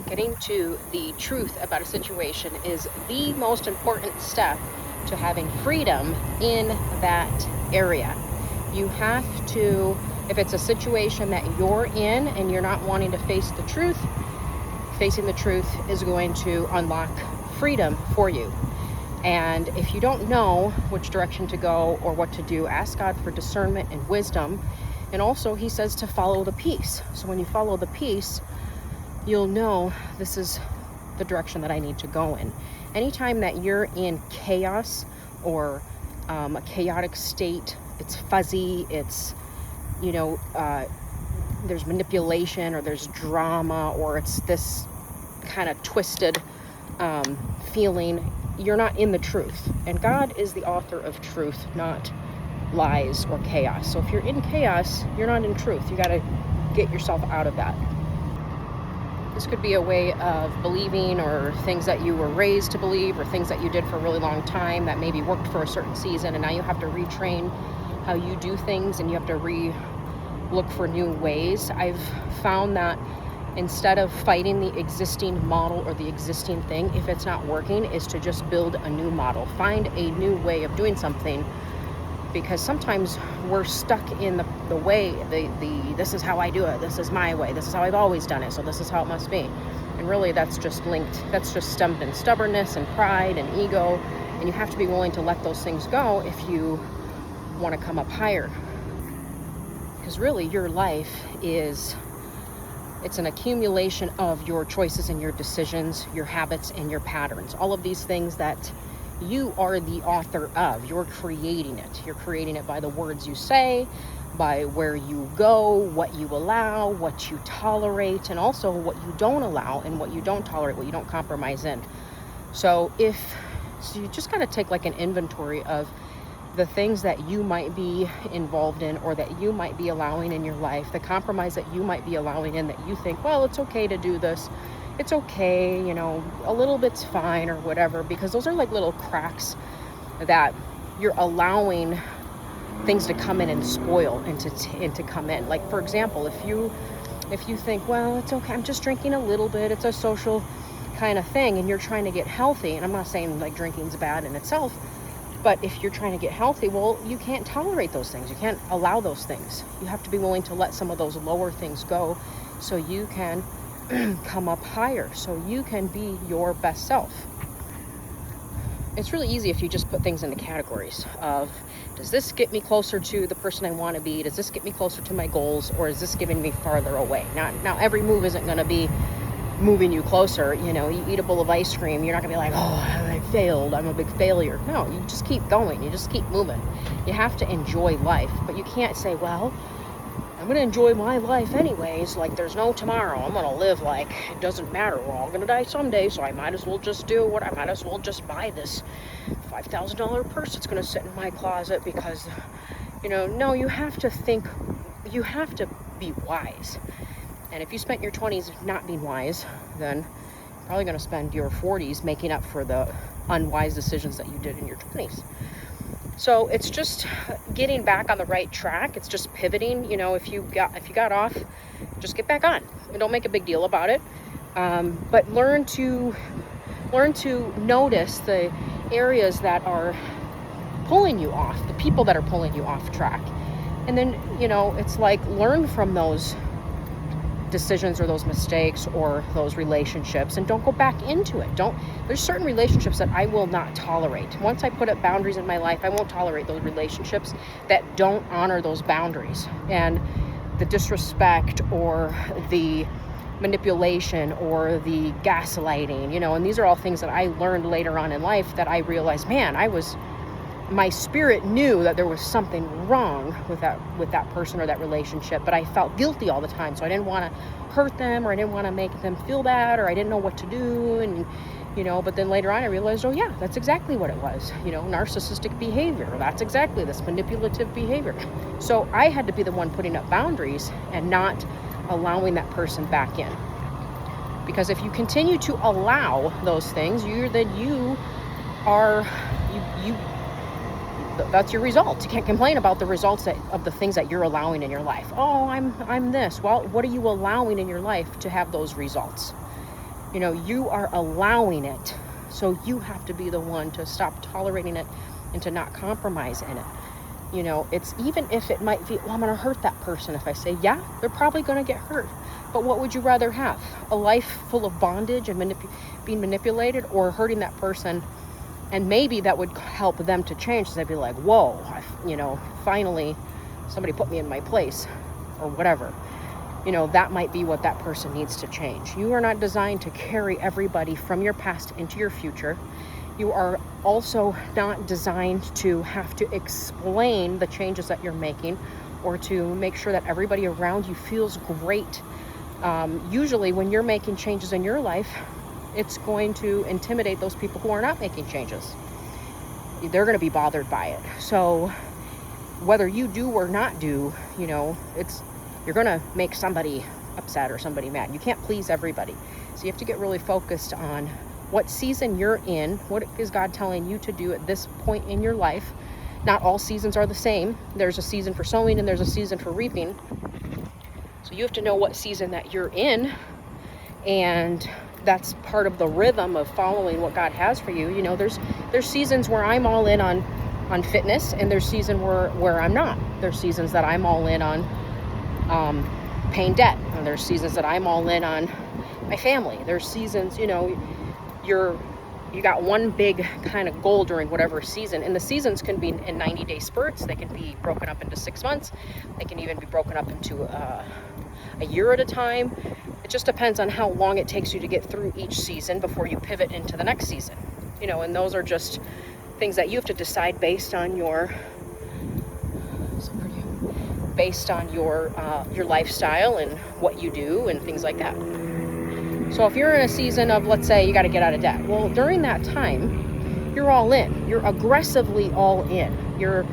Getting to the truth about a situation is the most important step to having freedom in that area. You have to, if it's a situation that you're in and you're not wanting to face the truth, facing the truth is going to unlock freedom for you. And if you don't know which direction to go or what to do, ask God for discernment and wisdom. And also, he says to follow the peace. So when you follow the peace, you'll know this is the direction that I need to go in. Anytime that you're in chaos or a chaotic state, it's fuzzy, it's, there's manipulation or there's drama or it's this kind of twisted feeling, you're not in the truth. And God is the author of truth, not lies or chaos. So if you're in chaos, you're not in truth. You got to get yourself out of that. This could be a way of believing or things that you were raised to believe or things that you did for a really long time that maybe worked for a certain season, and now you have to retrain how you do things and you have to look for new ways. I've found that instead of fighting the existing model or the existing thing, if it's not working, is to just build a new model. Find a new way of doing something, because sometimes we're stuck in the way, this is how I do it, this is my way, this is how I've always done it, so this is how it must be. And really that's just stemmed in stubbornness and pride and ego, and you have to be willing to let those things go if you want to come up higher. Because really your life it's an accumulation of your choices and your decisions, your habits and your patterns. All of these things that you are the author of. You're creating it. You're creating it by the words you say, by where you go, what you allow, what you tolerate, and also what you don't allow and what you don't tolerate, what you don't compromise in. So you just got to take like an inventory of the things that you might be involved in or that you might be allowing in your life, the compromise that you might be allowing in that you think, well, it's okay to do this. It's okay, a little bit's fine or whatever, because those are like little cracks that you're allowing things to come in and spoil and to come in. Like, for example, if you think, well, it's okay, I'm just drinking a little bit, it's a social kind of thing, and you're trying to get healthy, and I'm not saying like drinking's bad in itself, but if you're trying to get healthy, well, you can't tolerate those things. You can't allow those things. You have to be willing to let some of those lower things go so you can come up higher, so you can be your best self. It's really easy if you just put things into categories of, does this get me closer to the person I want to be? Does this get me closer to my goals? Or is this giving me farther away? Now every move isn't going to be moving you closer. You eat a bowl of ice cream, you're not gonna be like, oh, I failed, I'm a big failure. No, you just keep going, you just keep moving. You have to enjoy life, but you can't say, well, I'm gonna enjoy my life anyways, like there's no tomorrow, I'm gonna live like it doesn't matter, we're all gonna die someday, so I might as well just buy this $5,000 purse that's gonna sit in my closet because, no, you have to think, you have to be wise. And if you spent your 20s not being wise, then you're probably going to spend your 40s making up for the unwise decisions that you did in your 20s. So it's just getting back on the right track. It's just pivoting. If you got off, just get back on. And don't make a big deal about it. But learn to notice the areas that are pulling you off, the people that are pulling you off track. And then, it's like learn from those decisions or those mistakes or those relationships, and don't go back into it. There's certain relationships that I will not tolerate. Once I put up boundaries in my life, I won't tolerate those relationships that don't honor those boundaries, and the disrespect or the manipulation or the gaslighting, and these are all things that I learned later on in life that I realized, man, my spirit knew that there was something wrong with that person or that relationship, but I felt guilty all the time. So I didn't want to hurt them, or I didn't want to make them feel bad, or I didn't know what to do. And, but then later on I realized, oh yeah, that's exactly what it was. Narcissistic behavior. That's exactly this manipulative behavior. So I had to be the one putting up boundaries and not allowing that person back in. Because if you continue to allow those things, that's your results. You can't complain about the results of the things that you're allowing in your life. Oh, I'm this. Well, what are you allowing in your life to have those results? You know, you are allowing it. So you have to be the one to stop tolerating it and to not compromise in it. You know, it's even if it might be, well, I'm going to hurt that person. If I say, yeah, they're probably going to get hurt. But what would you rather have? A life full of bondage and being manipulated, or hurting that person? And maybe that would help them to change. So they'd be like, whoa, finally somebody put me in my place, or whatever. You know, that might be what that person needs to change. You are not designed to carry everybody from your past into your future. You are also not designed to have to explain the changes that you're making, or to make sure that everybody around you feels great. Usually when you're making changes in your life, it's going to intimidate those people who are not making changes. They're going to be bothered by it. So whether you do or not do, you're going to make somebody upset or somebody mad. You can't please everybody. So you have to get really focused on what season you're in. What is God telling you to do at this point in your life? Not all seasons are the same. There's a season for sowing and there's a season for reaping. So you have to know what season that you're in, and that's part of the rhythm of following what God has for you. You know, there's seasons where I'm all in on fitness, and there's seasons where I'm not. There's seasons that I'm all in on paying debt, and there's seasons that I'm all in on my family. There's seasons, you got one big kind of goal during whatever season, and the seasons can be in 90-day spurts. They can be broken up into 6 months. They can even be broken up into a year at a time. It just depends on how long it takes you to get through each season before you pivot into the next season. And those are just things that you have to decide based on your lifestyle and what you do and things like that. So if you're in a season of, let's say, you got to get out of debt, well, during that time, you're all in. You're aggressively all in. You're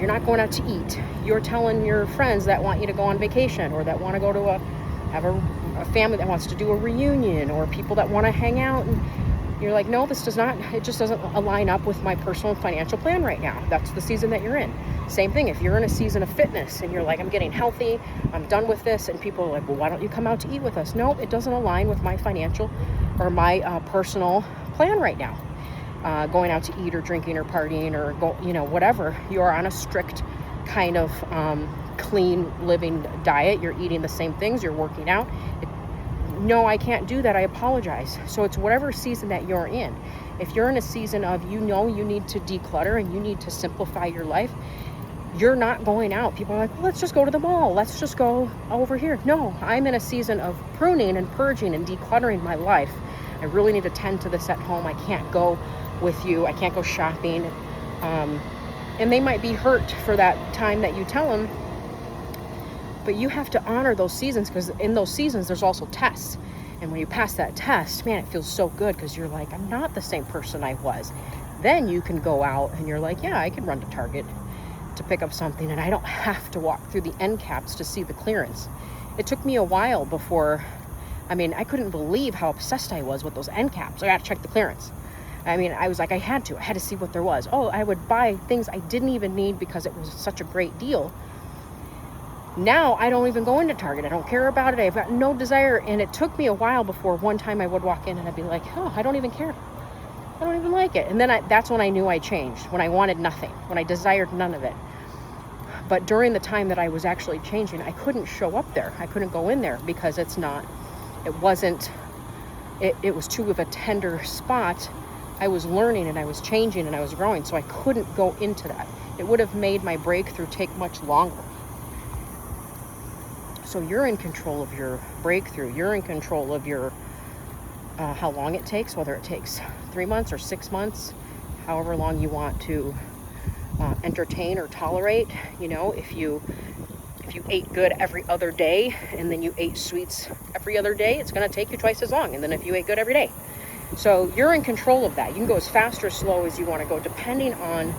not going out to eat. You're telling your friends that want you to go on vacation, or that want to go to have a family that wants to do a reunion, or people that want to hang out, and you're like, no, it just doesn't align up with my personal and financial plan right now. That's the season that you're in. Same thing, if you're in a season of fitness and you're like, I'm getting healthy, I'm done with this, and people are like, well, why don't you come out to eat with us? No, it doesn't align with my financial or my personal plan right now. Going out to eat or drinking or partying or whatever. You're on a strict kind of clean living diet. You're eating the same things. You're working out. No, I can't do that. I apologize. So it's whatever season that you're in. If you're in a season of, you need to declutter and you need to simplify your life, you're not going out. People are like, well, let's just go to the mall. Let's just go over here. No, I'm in a season of pruning and purging and decluttering my life. I really need to tend to this at home. I can't go with you. I can't go shopping. And they might be hurt for that time that you tell them. But you have to honor those seasons, because in those seasons, there's also tests. And when you pass that test, man, it feels so good, because you're like, I'm not the same person I was. Then you can go out and you're like, yeah, I can run to Target to pick up something, and I don't have to walk through the end caps to see the clearance. It took me a while before, I couldn't believe how obsessed I was with those end caps. I got to check the clearance. I was like, I had to see what there was. Oh, I would buy things I didn't even need because it was such a great deal. Now I don't even go into Target. I don't care about it. I've got no desire. And it took me a while before one time I would walk in and I'd be like, oh, I don't even care. I don't even like it. And then that's when I knew I changed, when I wanted nothing, when I desired none of it. But during the time that I was actually changing, I couldn't show up there. I couldn't go in there because it was too of a tender spot. I was learning and I was changing and I was growing, so I couldn't go into that. It would have made my breakthrough take much longer. So you're in control of your breakthrough. You're in control of your how long it takes, whether it takes 3 months or 6 months, however long you want to entertain or tolerate. If you ate good every other day and then you ate sweets every other day, it's going to take you twice as long. And then if you ate good every day. So you're in control of that. You can go as fast or slow as you want to go, depending on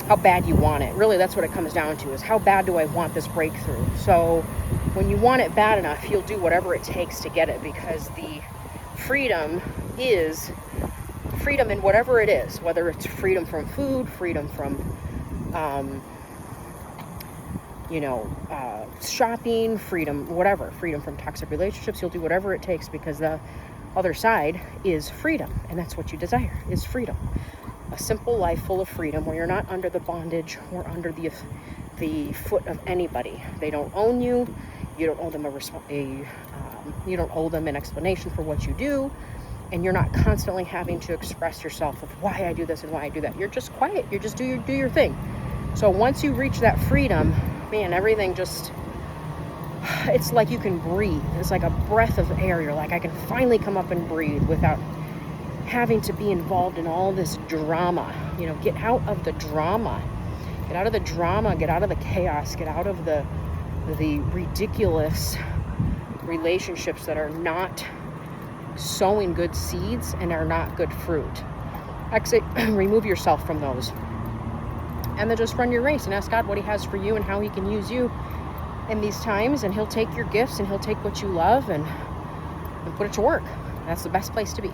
how bad you want it. Really, that's what it comes down to, is how bad do I want this breakthrough? So when you want it bad enough, you'll do whatever it takes to get it, because the freedom is freedom in whatever it is, whether it's freedom from food, freedom from, shopping, freedom, whatever, freedom from toxic relationships. You'll do whatever it takes because the other side is freedom. And that's what you desire, is freedom. A simple life full of freedom where you're not under the bondage or under the foot of anybody. They don't own you. You don't owe them you don't owe them an explanation for what you do. And you're not constantly having to express yourself of why I do this and why I do that. You're just quiet. You just do your thing. So once you reach that freedom, man, everything just, it's like you can breathe. It's like a breath of air. You're like, I can finally come up and breathe without having to be involved in all this drama. Get out of the drama. Get out of the drama. Get out of the chaos. Get out of the ridiculous relationships that are not sowing good seeds and are not good fruit. Exit, remove yourself from those. And then just run your race and ask God what he has for you and how he can use you in these times. And he'll take your gifts and he'll take what you love and put it to work. That's the best place to be.